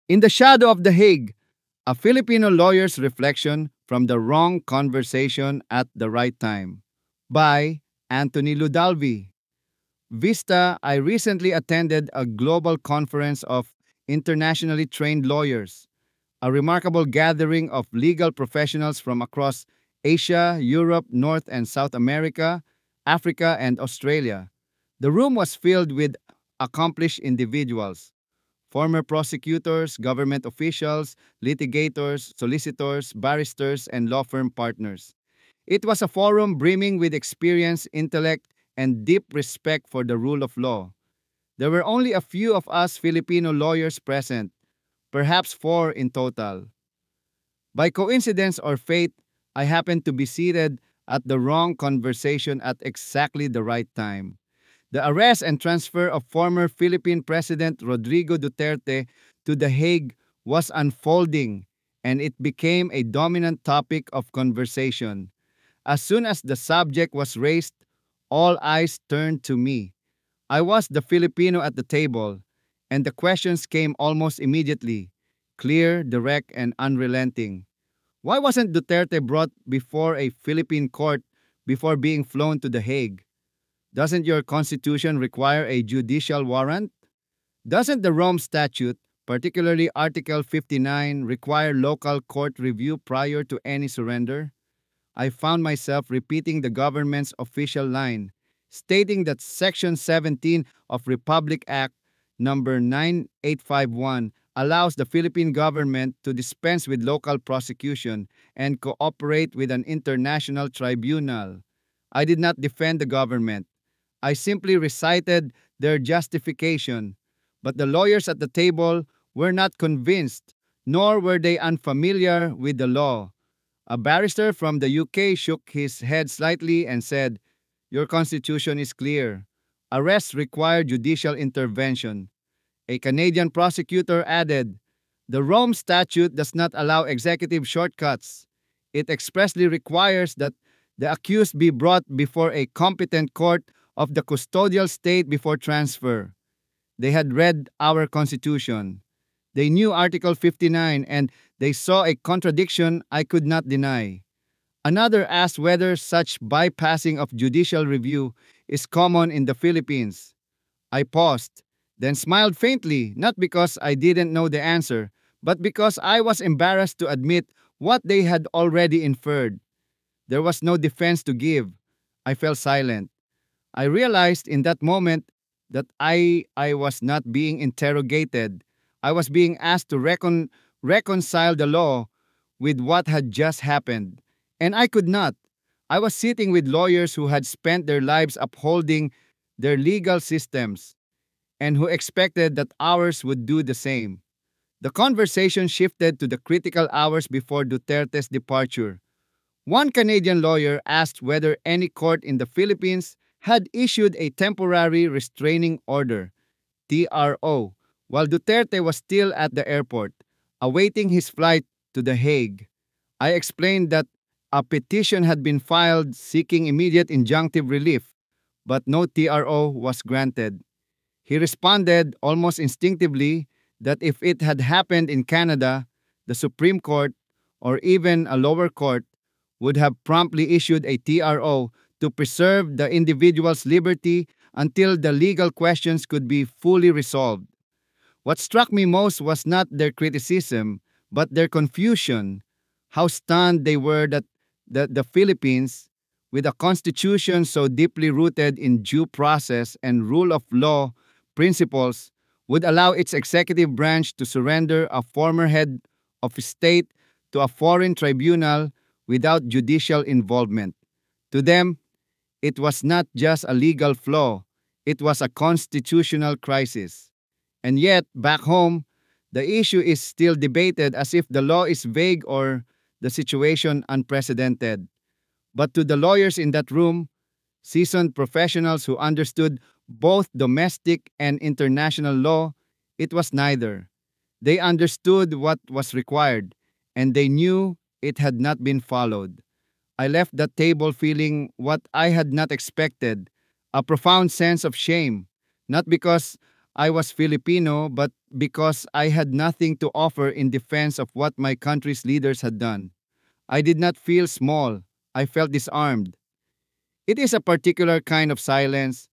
In the Shadow of the Hague, a Filipino lawyer's reflection from the wrong conversation at the right time. By Anthony Ludalvi. Vista, I recently attended a global conference of internationally trained lawyers, a remarkable gathering of legal professionals from across Asia, Europe, North and South America, Africa, and Australia. The room was filled with accomplished individuals, former prosecutors, government officials, litigators, solicitors, barristers, and law firm partners. It was a forum brimming with experience, intellect, and deep respect for the rule of law. There were only a few of us Filipino lawyers present, perhaps four in total. By coincidence or fate, I happened to be seated at the wrong conversation at exactly the right time. The arrest and transfer of former Philippine President Rodrigo Duterte to The Hague was unfolding, and it became a dominant topic of conversation. As soon as the subject was raised, all eyes turned to me. I was the Filipino at the table, and the questions came almost immediately, clear, direct, and unrelenting. Why wasn't Duterte brought before a Philippine court before being flown to The Hague? Doesn't your constitution require a judicial warrant? Doesn't the Rome Statute, particularly Article 59, require local court review prior to any surrender? I found myself repeating the government's official line, stating that Section 17 of Republic Act number 9851 allows the Philippine government to dispense with local prosecution and cooperate with an international tribunal. I did not defend the government. I simply recited their justification, but the lawyers at the table were not convinced, nor were they unfamiliar with the law. A barrister from the UK shook his head slightly and said, "Your constitution is clear. Arrests require judicial intervention." A Canadian prosecutor added, "The Rome Statute does not allow executive shortcuts. It expressly requires that the accused be brought before a competent court of the custodial state before transfer." They had read our constitution. They knew Article 59 and they saw a contradiction I could not deny. Another asked whether such bypassing of judicial review is common in the Philippines. I paused, then smiled faintly, not because I didn't know the answer, but because I was embarrassed to admit what they had already inferred. There was no defense to give. I fell silent. I realized in that moment that I was not being interrogated. I was being asked to reconcile the law with what had just happened. And I could not. I was sitting with lawyers who had spent their lives upholding their legal systems and who expected that ours would do the same. The conversation shifted to the critical hours before Duterte's departure. One Canadian lawyer asked whether any court in the Philippines had issued a temporary restraining order, TRO, while Duterte was still at the airport, awaiting his flight to The Hague. I explained that a petition had been filed seeking immediate injunctive relief, but no TRO was granted. He responded almost instinctively that if it had happened in Canada, the Supreme Court, or even a lower court, would have promptly issued a TRO to preserve the individual's liberty until the legal questions could be fully resolved. What struck me most was not their criticism, but their confusion, how stunned they were that the Philippines, with a constitution so deeply rooted in due process and rule of law principles, would allow its executive branch to surrender a former head of state to a foreign tribunal without judicial involvement. To them, it was not just a legal flaw, it was a constitutional crisis. And yet, back home, the issue is still debated as if the law is vague or the situation unprecedented. But to the lawyers in that room, seasoned professionals who understood both domestic and international law, it was neither. They understood what was required, and they knew it had not been followed. I left that table feeling what I had not expected, a profound sense of shame, not because I was Filipino, but because I had nothing to offer in defense of what my country's leaders had done. I did not feel small. I felt disarmed. It is a particular kind of silence,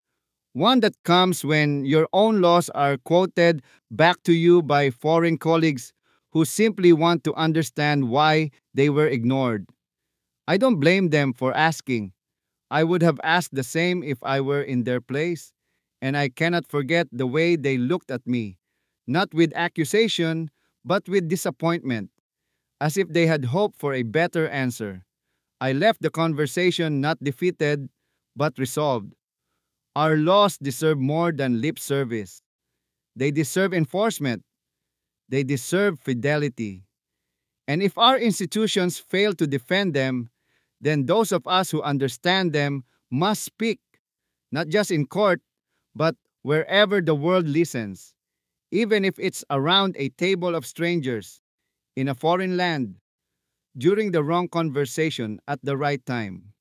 one that comes when your own laws are quoted back to you by foreign colleagues who simply want to understand why they were ignored. I don't blame them for asking. I would have asked the same if I were in their place, and I cannot forget the way they looked at me, not with accusation, but with disappointment, as if they had hoped for a better answer. I left the conversation not defeated, but resolved. Our laws deserve more than lip service. They deserve enforcement. They deserve fidelity. And if our institutions fail to defend them, then those of us who understand them must speak, not just in court, but wherever the world listens, even if it's around a table of strangers, in a foreign land, during the wrong conversation at the right time.